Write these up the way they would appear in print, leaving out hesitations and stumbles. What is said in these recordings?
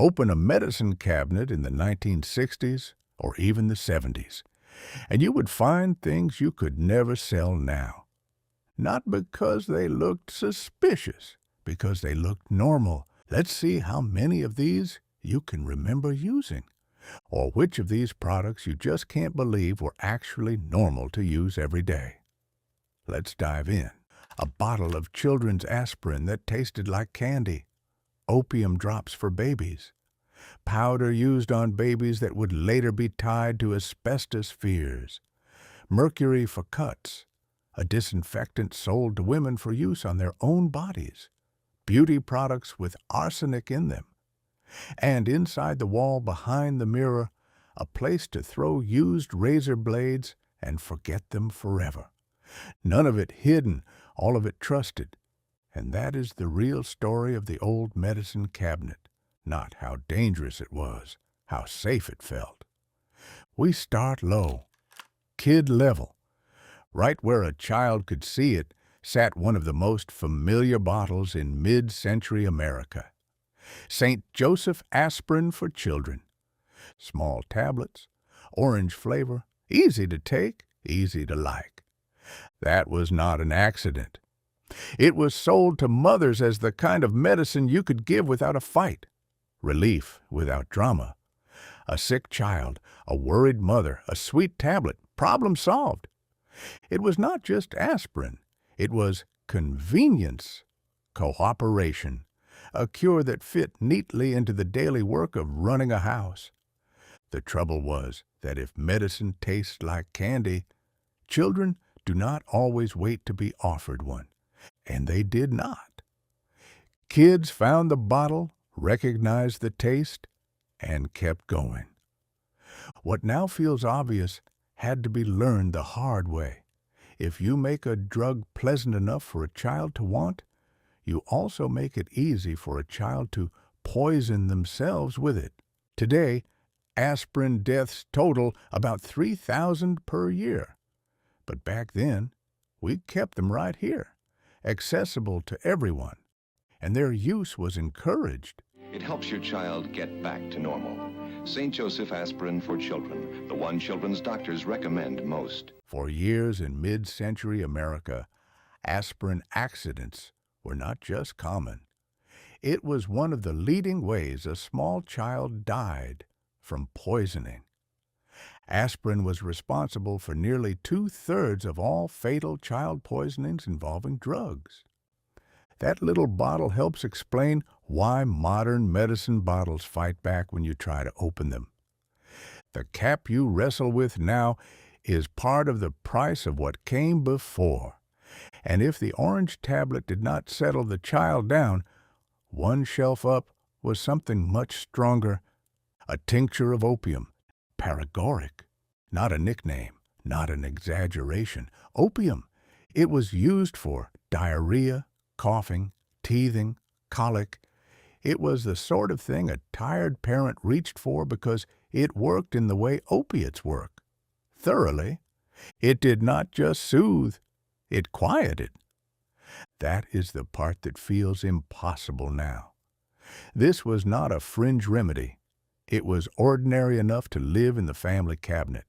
Open a medicine cabinet in the 1960s or even the 70s, and you would find things you could never sell now. Not because they looked suspicious, because they looked normal. Let's see how many of these you can remember using, or which of these products you just can't believe were actually normal to use every day. Let's dive in. A bottle of children's aspirin that tasted like candy. Opium drops for babies. Powder used on babies that would later be tied to asbestos fears. Mercury for cuts. A disinfectant sold to women for use on their own bodies. Beauty products with arsenic in them. And inside the wall behind the mirror, a place to throw used razor blades and forget them forever. None of it hidden, all of it trusted. And that is the real story of the old medicine cabinet. Not how dangerous it was, how safe it felt. We start low, kid level. Right where a child could see it sat one of the most familiar bottles in mid-century America. Saint Joseph Aspirin for children. Small tablets, orange flavor, easy to take, easy to like. That was not an accident. It was sold to mothers as the kind of medicine you could give without a fight. Relief without drama. A sick child, a worried mother, a sweet tablet, problem solved. It was not just aspirin. It was convenience, cooperation, a cure that fit neatly into the daily work of running a house. The trouble was that if medicine tastes like candy, children do not always wait to be offered one, and they did not. Kids found the bottle, recognized the taste, and kept going. What now feels obvious had to be learned the hard way. If you make a drug pleasant enough for a child to want, you also make it easy for a child to poison themselves with it. Today, aspirin deaths total about 3,000 per year. But back then, we kept them right here, accessible to everyone, and their use was encouraged. It helps your child get back to normal. Saint Joseph Aspirin for children, the one children's doctors recommend most. For years in mid-century America, aspirin accidents were not just common. It was one of the leading ways a small child died from poisoning. Aspirin was responsible for nearly 2/3 of all fatal child poisonings involving drugs. That little bottle helps explain why modern medicine bottles fight back when you try to open them. The cap you wrestle with now is part of the price of what came before. And if the orange tablet did not settle the child down, one shelf up was something much stronger, a tincture of opium, paregoric, not a nickname, not an exaggeration. Opium, it was used for diarrhea, coughing, teething, colic. It was the sort of thing a tired parent reached for because it worked in the way opiates work. Thoroughly. It did not just soothe, it quieted. That is the part that feels impossible now. This was not a fringe remedy. It was ordinary enough to live in the family cabinet.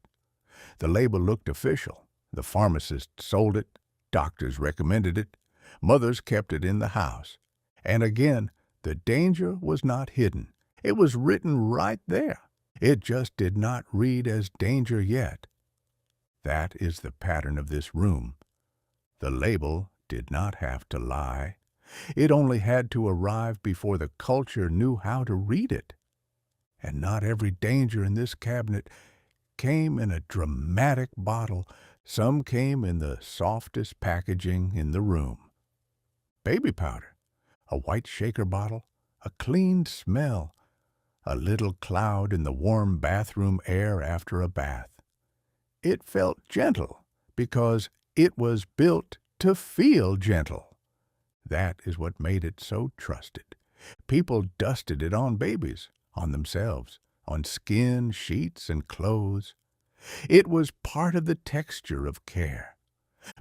The label looked official. The pharmacist sold it. Doctors recommended it. Mothers kept it in the house. And again, the danger was not hidden. It was written right there. It just did not read as danger yet. That is the pattern of this room. The label did not have to lie. It only had to arrive before the culture knew how to read it. And not every danger in this cabinet came in a dramatic bottle. Some came in the softest packaging in the room. Baby powder, a white shaker bottle, a clean smell, a little cloud in the warm bathroom air after a bath. It felt gentle because it was built to feel gentle. That is what made it so trusted. People dusted it on babies, on themselves, on skin, sheets, and clothes. It was part of the texture of care.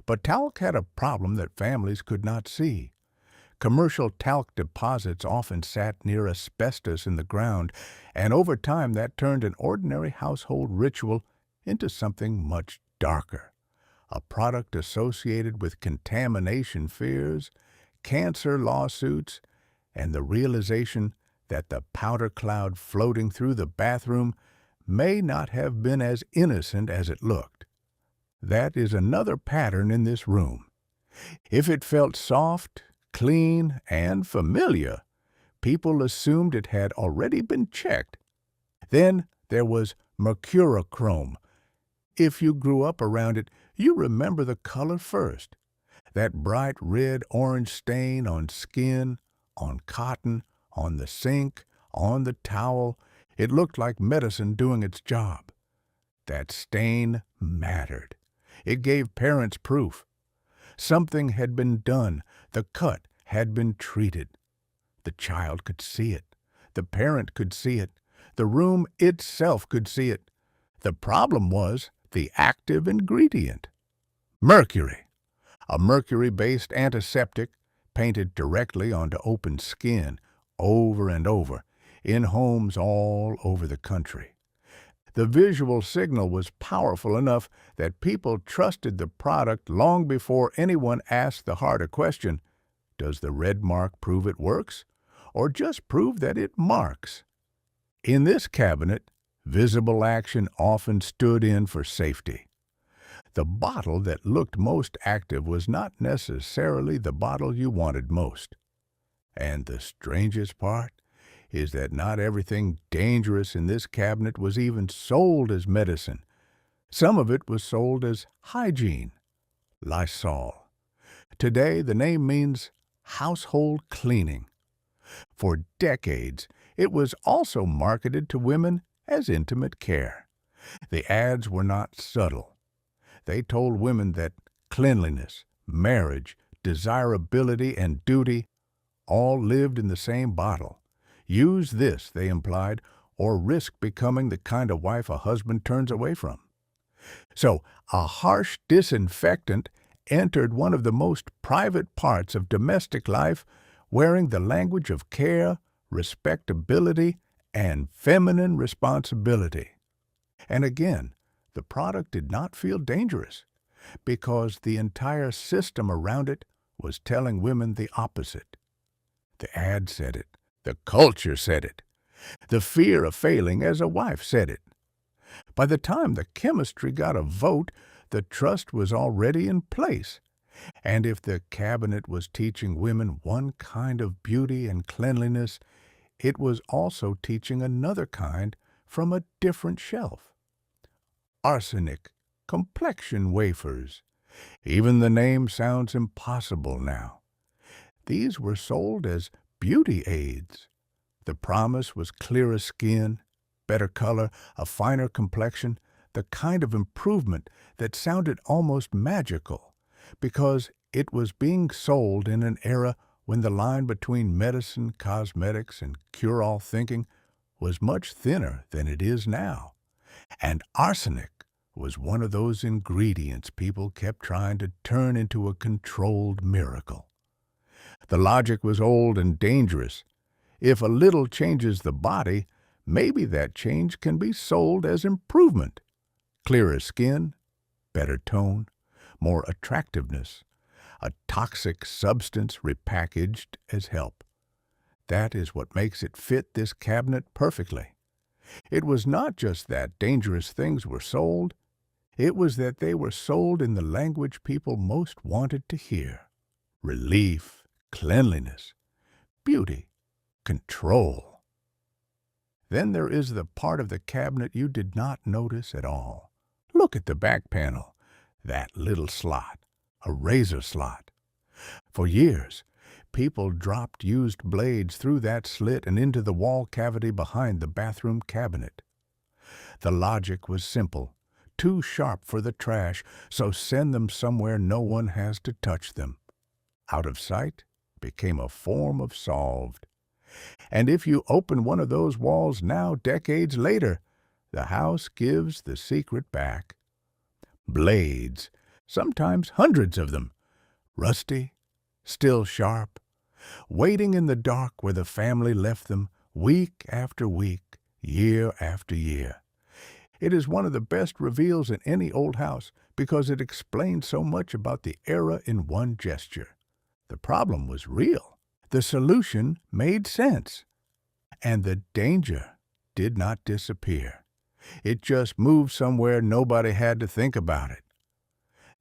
But talc had a problem that families could not see. Commercial talc deposits often sat near asbestos in the ground, and over time that turned an ordinary household ritual into something much darker, a product associated with contamination fears, cancer lawsuits, and the realization that the powder cloud floating through the bathroom may not have been as innocent as it looked. That is another pattern in this room. If it felt soft, clean, and familiar, people assumed it had already been checked. Then there was Mercurochrome. If you grew up around it, you remember the color first. That bright red-orange stain on skin, on cotton, on the sink, on the towel. It looked like medicine doing its job. That stain mattered. It gave parents proof. Something had been done. The cut had been treated. The child could see it. The parent could see it. The room itself could see it. The problem was the active ingredient. Mercury. A mercury-based antiseptic painted directly onto open skin over and over in homes all over the country. The visual signal was powerful enough that people trusted the product long before anyone asked the harder question, does the red mark prove it works, or just prove that it marks? In this cabinet, visible action often stood in for safety. The bottle that looked most active was not necessarily the bottle you wanted most. And the strangest part is that not everything dangerous in this cabinet was even sold as medicine. Some of it was sold as hygiene, Lysol. Today, the name means household cleaning. For decades, it was also marketed to women as intimate care. The ads were not subtle. They told women that cleanliness, marriage, desirability, and duty all lived in the same bottle. Use this, they implied, or risk becoming the kind of wife a husband turns away from. So, a harsh disinfectant entered one of the most private parts of domestic life, wearing the language of care, respectability, and feminine responsibility. And again, the product did not feel dangerous, because the entire system around it was telling women the opposite. The ad said it. The culture said it. The fear of failing as a wife said it. By the time the chemistry got a vote, the trust was already in place. And if the cabinet was teaching women one kind of beauty and cleanliness, it was also teaching another kind from a different shelf. Arsenic, Complexion wafers. Even the name sounds impossible now. These were sold as beauty aids. The promise was clearer skin, better color, a finer complexion, the kind of improvement that sounded almost magical, because it was being sold in an era when the line between medicine, cosmetics, and cure-all thinking was much thinner than it is now. And arsenic was one of those ingredients people kept trying to turn into a controlled miracle. The logic was old and dangerous. If a little changes the body, maybe that change can be sold as improvement. Clearer skin, better tone, more attractiveness, a toxic substance repackaged as help. That is what makes it fit this cabinet perfectly. It was not just that dangerous things were sold, it was that they were sold in the language people most wanted to hear. Relief, cleanliness, beauty, control. Then there is the part of the cabinet you did not notice at all. Look at the back panel, that little slot, a razor slot. For years, people dropped used blades through that slit and into the wall cavity behind the bathroom cabinet. The logic was simple, too sharp for the trash, so send them somewhere no one has to touch them. Out of sight became a form of solved. And if you open one of those walls now, decades later, the house gives the secret back. Blades, sometimes hundreds of them, rusty, still sharp, waiting in the dark where the family left them week after week, year after year. It is one of the best reveals in any old house because it explains so much about the era in one gesture. The problem was real. The solution made sense. And the danger did not disappear. It just moved somewhere nobody had to think about it.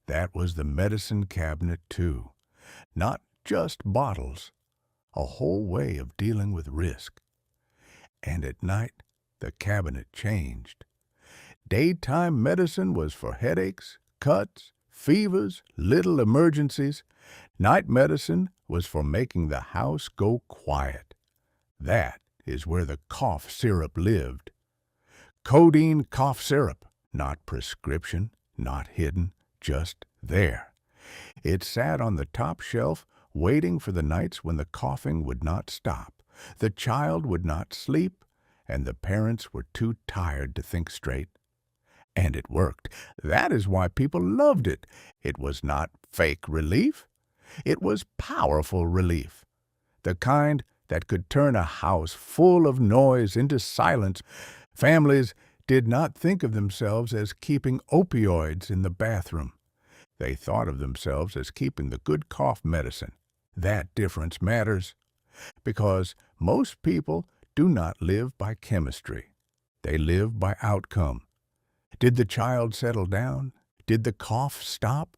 That was the medicine cabinet, too. Not just bottles, a whole way of dealing with risk. And at night, the cabinet changed. Daytime medicine was for headaches, cuts, fevers, little emergencies. Night medicine was for making the house go quiet. That is where the cough syrup lived. Codeine cough syrup, not prescription, not hidden, just there. It sat on the top shelf, waiting for the nights when the coughing would not stop, the child would not sleep, and the parents were too tired to think straight. And it worked. That is why people loved it. It was not fake relief. It was powerful relief. The kind that could turn a house full of noise into silence. Families did not think of themselves as keeping opioids in the bathroom. They thought of themselves as keeping the good cough medicine. That difference matters because most people do not live by chemistry. They live by outcome. Did the child settle down? Did the cough stop?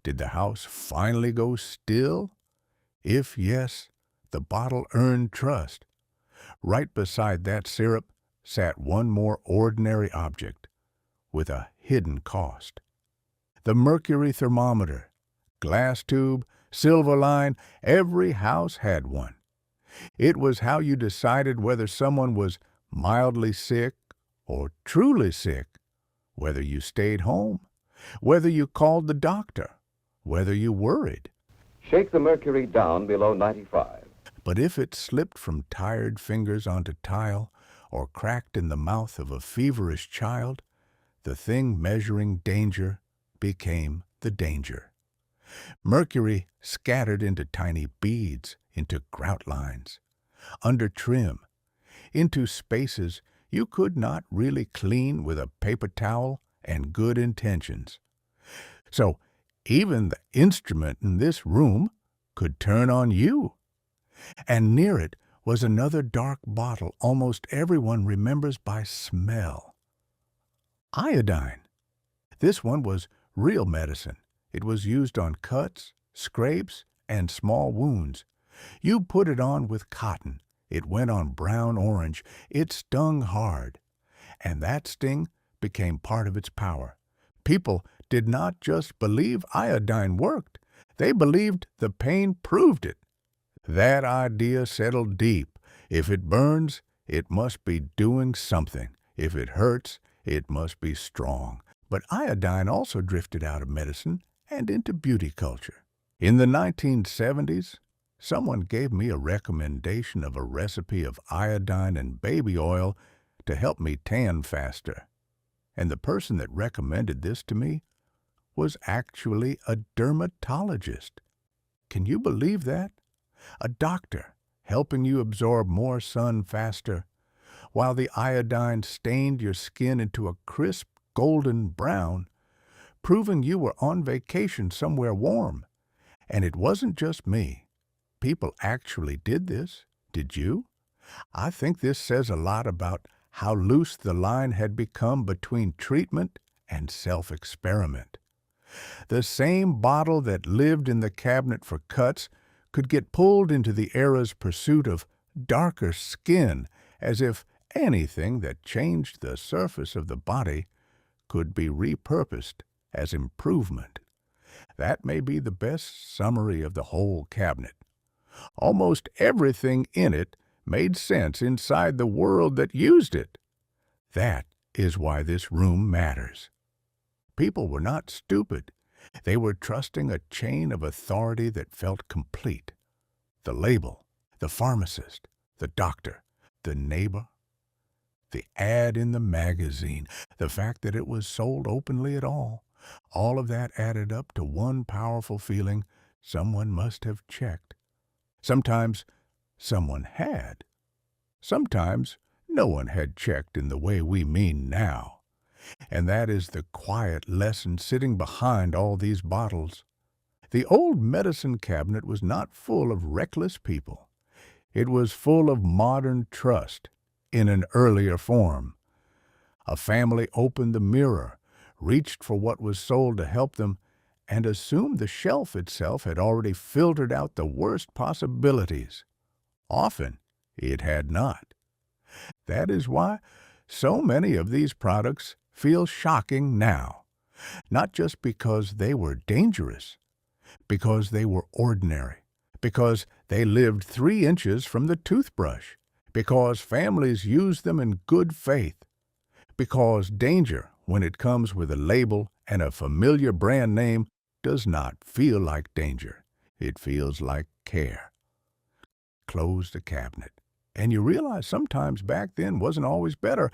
Did the house finally go still? If yes, the bottle earned trust. Right beside that syrup sat one more ordinary object with a hidden cost. The mercury thermometer. Glass tube, silver line, every house had one. It was how you decided whether someone was mildly sick or truly sick, whether you stayed home, whether you called the doctor, whether you worried. Shake the mercury down below 95. But if it slipped from tired fingers onto tile or cracked in the mouth of a feverish child, the thing measuring danger became the danger. Mercury scattered into tiny beads, into grout lines, under trim, into spaces you could not really clean with a paper towel and good intentions. So even the instrument in this room could turn on you. And near it was another dark bottle almost everyone remembers by smell. Iodine. This one was real medicine. It was used on cuts, scrapes, and small wounds. You put it on with cotton. It went on brown-orange. It stung hard. And that sting became part of its power. People did not just believe iodine worked. They believed the pain proved it. That idea settled deep. If it burns, it must be doing something. If it hurts, it must be strong. But iodine also drifted out of medicine and into beauty culture. In the 1970s, someone gave me a recommendation of a recipe of iodine and baby oil to help me tan faster. And the person that recommended this to me was actually a dermatologist. Can you believe that? A doctor helping you absorb more sun faster, while the iodine stained your skin into a crisp golden brown, proving you were on vacation somewhere warm. And it wasn't just me. People actually did this. Did you? I think this says a lot about how loose the line had become between treatment and self-experiment. The same bottle that lived in the cabinet for cuts could get pulled into the era's pursuit of darker skin, as if anything that changed the surface of the body could be repurposed as improvement. That may be the best summary of the whole cabinet. Almost everything in it made sense inside the world that used it. That is why this room matters. People were not stupid. They were trusting a chain of authority that felt complete. The label, the pharmacist, the doctor, the neighbor, the ad in the magazine, the fact that it was sold openly at all of that added up to one powerful feeling: someone must have checked. Sometimes someone had. Sometimes no one had checked in the way we mean now. And that is the quiet lesson sitting behind all these bottles. The old medicine cabinet was not full of reckless people. It was full of modern trust in an earlier form. A family opened the mirror, reached for what was sold to help them, and assumed the shelf itself had already filtered out the worst possibilities. Often it had not. That is why so many of these products feel shocking now, not just because they were dangerous, because they were ordinary, because they lived 3 inches from the toothbrush, because families used them in good faith, because danger, when it comes with a label and a familiar brand name, does not feel like danger. It feels like care. Close the cabinet, and you realize sometimes back then wasn't always better,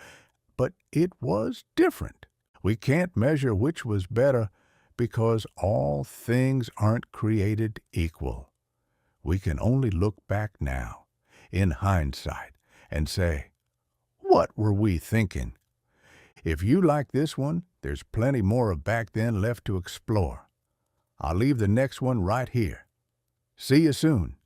but it was different. We can't measure which was better because all things aren't created equal. We can only look back now, in hindsight, and say, what were we thinking? If you like this one, there's plenty more of back then left to explore. I'll leave the next one right here. See you soon.